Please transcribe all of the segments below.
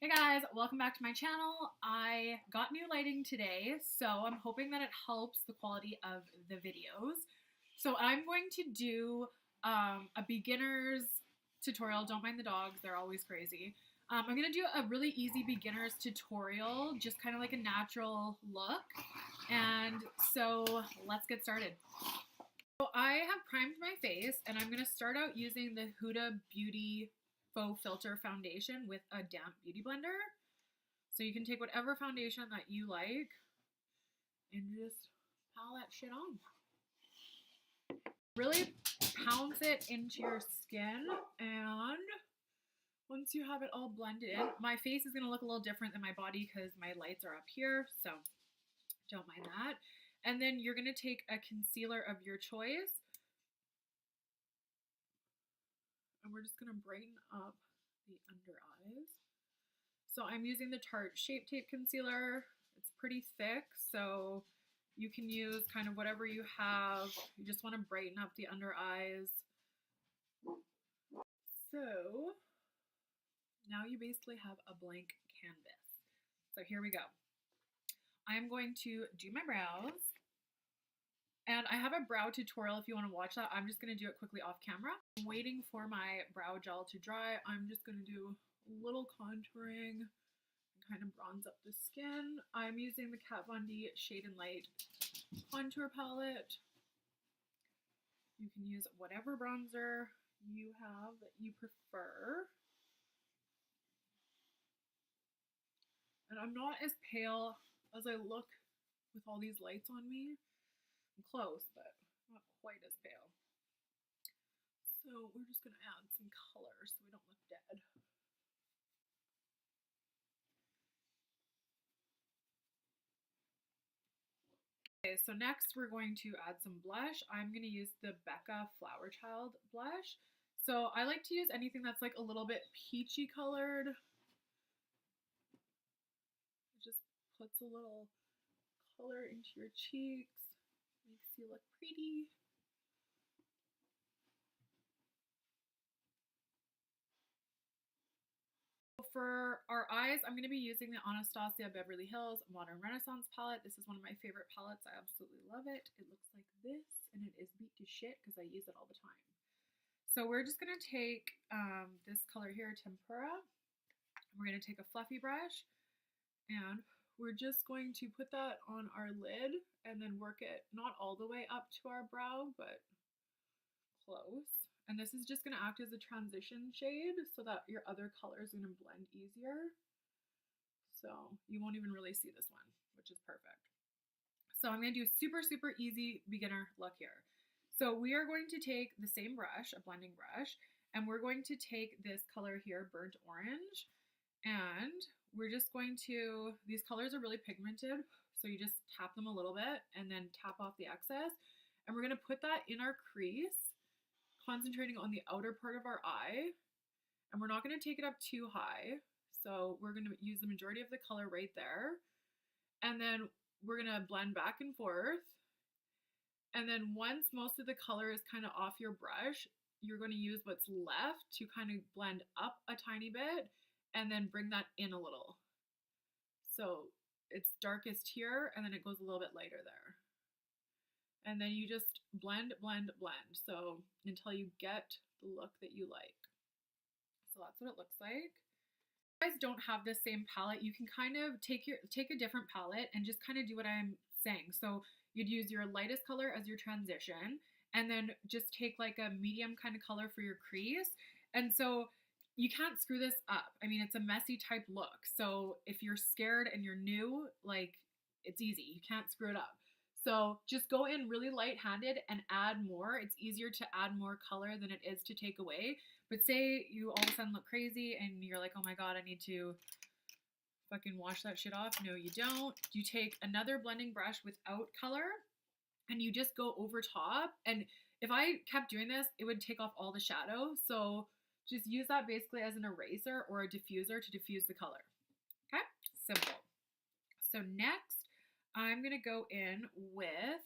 Hey guys, welcome back to my channel. I got new lighting today, so I'm hoping that it helps the quality of the videos. So I'm going to do a beginner's tutorial. Don't mind the dogs, they're always crazy. I'm going to do a really easy beginner's tutorial, just kind of like a natural look. And so let's get started. So I have primed my face, and I'm going to start out using the Huda Beauty Faux Filter Foundation with a damp beauty blender. So you can take whatever foundation that you like and just pile that shit on. Really pounce it into your skin, and once you have it all blended in, my face is going to look a little different than my body because my lights are up here, so don't mind that. And then you're going to take a concealer of your choice, and we're just going to brighten up the under eyes. So I'm using the Tarte Shape Tape Concealer. It's pretty thick, so you can use kind of whatever you have. You just want to brighten up the under eyes. So now you basically have a blank canvas. So here we go. I'm going to do my brows. And I have a brow tutorial if you want to watch that. I'm just going to do it quickly off camera. I'm waiting for my brow gel to dry. I'm just going to do a little contouring, kind of bronze up the skin. I'm using the Kat Von D Shade and Light contour palette. You can use whatever bronzer you have that you prefer. And I'm not as pale as I look with all these lights on me. I'm close, but not quite as pale. So we're just going to add some color so we don't look dead. Okay, so next we're going to add some blush. I'm going to use the Becca Flower Child blush. So I like to use anything that's like a little bit peachy colored. It just puts a little color into your cheeks, makes you look pretty. For our eyes, I'm going to be using the Anastasia Beverly Hills Modern Renaissance palette. This is one of my favorite palettes. I absolutely love it. It looks like this, and it is beat to shit because I use it all the time. So we're just going to take this color here, Tempera. We're going to take a fluffy brush, and we're just going to put that on our lid and then work it not all the way up to our brow, but close. And this is just going to act as a transition shade so that your other color is going to blend easier. So you won't even really see this one, which is perfect. So I'm going to do super, super easy beginner look here. So we are going to take the same brush, a blending brush, and we're going to take this color here, Burnt Orange, and we're just going to, these colors are really pigmented, so you just tap them a little bit and then tap off the excess. And we're going to put that in our crease, concentrating on the outer part of our eye. And we're not going to take it up too high. So we're going to use the majority of the color right there. And then we're going to blend back and forth. And then once most of the color is kind of off your brush, you're going to use what's left to kind of blend up a tiny bit and then bring that in a little. So it's darkest here, and then it goes a little bit lighter there. And then you just blend, blend, blend. So until you get the look that you like. So that's what it looks like. If you guys don't have the same palette, you can kind of take a different palette and just kind of do what I'm saying. So you'd use your lightest color as your transition, and then just take like a medium kind of color for your crease. And so you can't screw this up. I mean, it's a messy type look. So if you're scared and you're new, like, it's easy. You can't screw it up. So just go in really light-handed and add more. It's easier to add more color than it is to take away. But say you all of a sudden look crazy and you're like, oh my God, I need to fucking wash that shit off. No, you don't. You take another blending brush without color and you just go over top. And if I kept doing this, it would take off all the shadow. So just use that basically as an eraser or a diffuser to diffuse the color. Okay, simple. So next, I'm going to go in with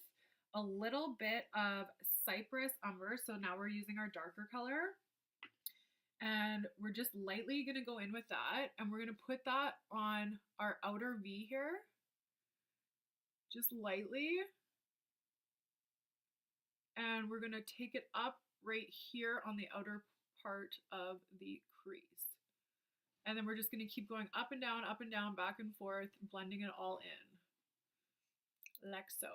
a little bit of Cypress Umber. So now we're using our darker color. And we're just lightly going to go in with that. And we're going to put that on our outer V here. Just lightly. And we're going to take it up right here on the outer part of the crease. And then we're just going to keep going up and down, back and forth, blending it all in. Like so.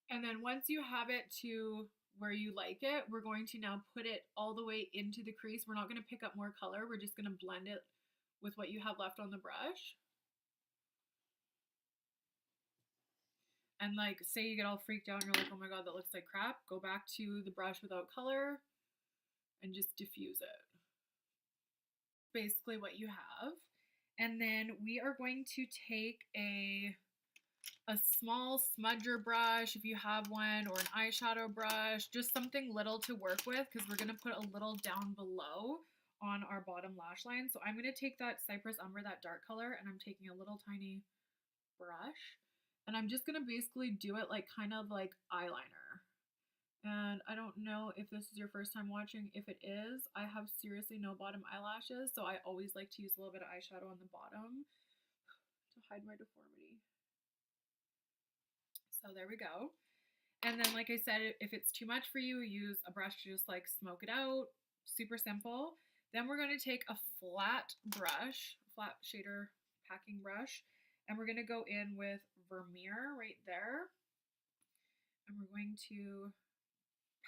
And then once you have it to where you like it, we're going to now put it all the way into the crease. We're not going to pick up more color. We're just going to blend it with what you have left on the brush. And like, say you get all freaked out and you're like, oh my God, that looks like crap. Go back to the brush without color and just diffuse it. Basically what you have. And then we are going to take a small smudger brush, if you have one, or an eyeshadow brush, just something little to work with, because we're going to put a little down below on our bottom lash line. So I'm going to take that Cypress Umber, that dark color, and I'm taking a little tiny brush, and I'm just going to basically do it like kind of like eyeliner. And I don't know if this is your first time watching. If it is, I have seriously no bottom eyelashes, so I always like to use a little bit of eyeshadow on the bottom to hide my deformity. So there we go. And then, like I said, if it's too much for you, use a brush to just like smoke it out. Super simple. Then we're going to take a flat brush, flat shader packing brush, and we're going to go in with Vermeer right there. And we're going to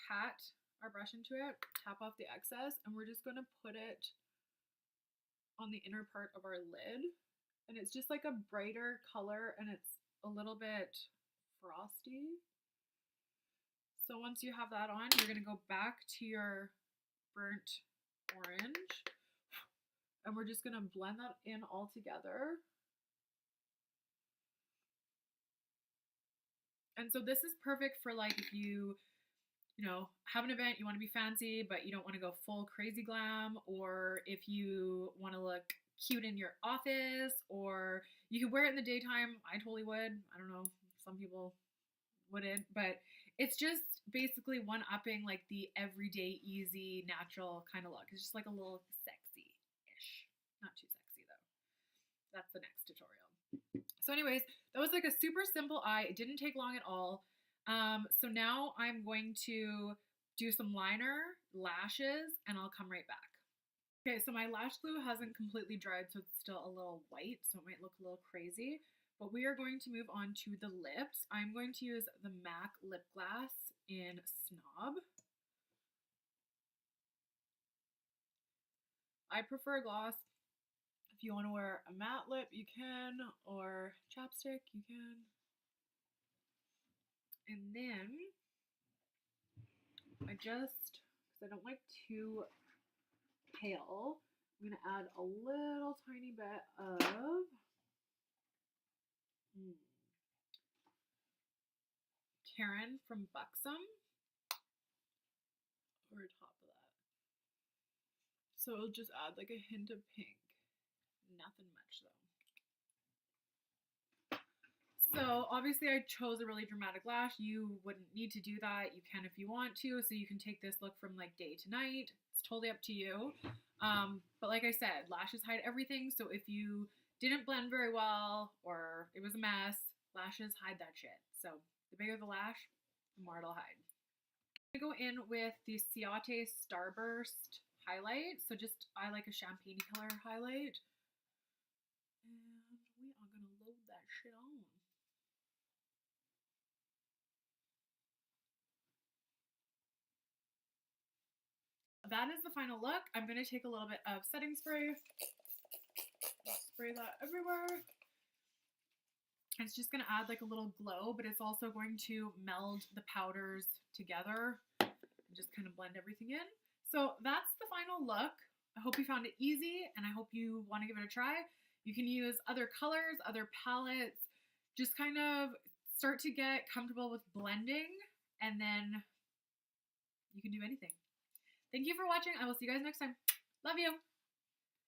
pat our brush into it, tap off the excess, and we're just going to put it on the inner part of our lid. And it's just like a brighter color, and it's a little bit frosty. So once you have that on, you're going to go back to your burnt orange, and we're just going to blend that in all together. And so this is perfect for like if you know, have an event, you want to be fancy, but you don't want to go full crazy glam, or if you want to look cute in your office, or you could wear it in the daytime. I totally would. I don't know, some people wouldn't, but it's just basically one-upping like the everyday, easy, natural kind of look. It's just like a little sexy-ish. Not too sexy though. That's the next tutorial. So anyways, that was like a super simple eye. It didn't take long at all. So now I'm going to do some liner, lashes, and I'll come right back. Okay, so my lash glue hasn't completely dried, so it's still a little white, so it might look a little crazy. But we are going to move on to the lips. I'm going to use the MAC Lip Glass in Snob. I prefer gloss. If you want to wear a matte lip, you can, or chapstick, you can. And then I just, because I don't like too pale, I'm going to add a little tiny bit of Karen from Buxom over top of that. So it'll just add like a hint of pink. Nothing much though. So obviously I chose a really dramatic lash. You wouldn't need to do that. You can if you want to. So you can take this look from like day to night. It's totally up to you. But like I said, lashes hide everything. So if you didn't blend very well or it was a mess, lashes hide that shit. So the bigger the lash, the more it'll hide. I'm going to go in with the Ciate Starburst highlight. So just, I like a champagne color highlight. And we are going to load that shit on. That is the final look. I'm going to take a little bit of setting spray, spray that everywhere. It's just going to add like a little glow, but it's also going to meld the powders together and just kind of blend everything in. So that's the final look. I hope you found it easy, and I hope you want to give it a try. You can use other colors, other palettes, just kind of start to get comfortable with blending, and then you can do anything. Thank you for watching. I will see you guys next time. Love you.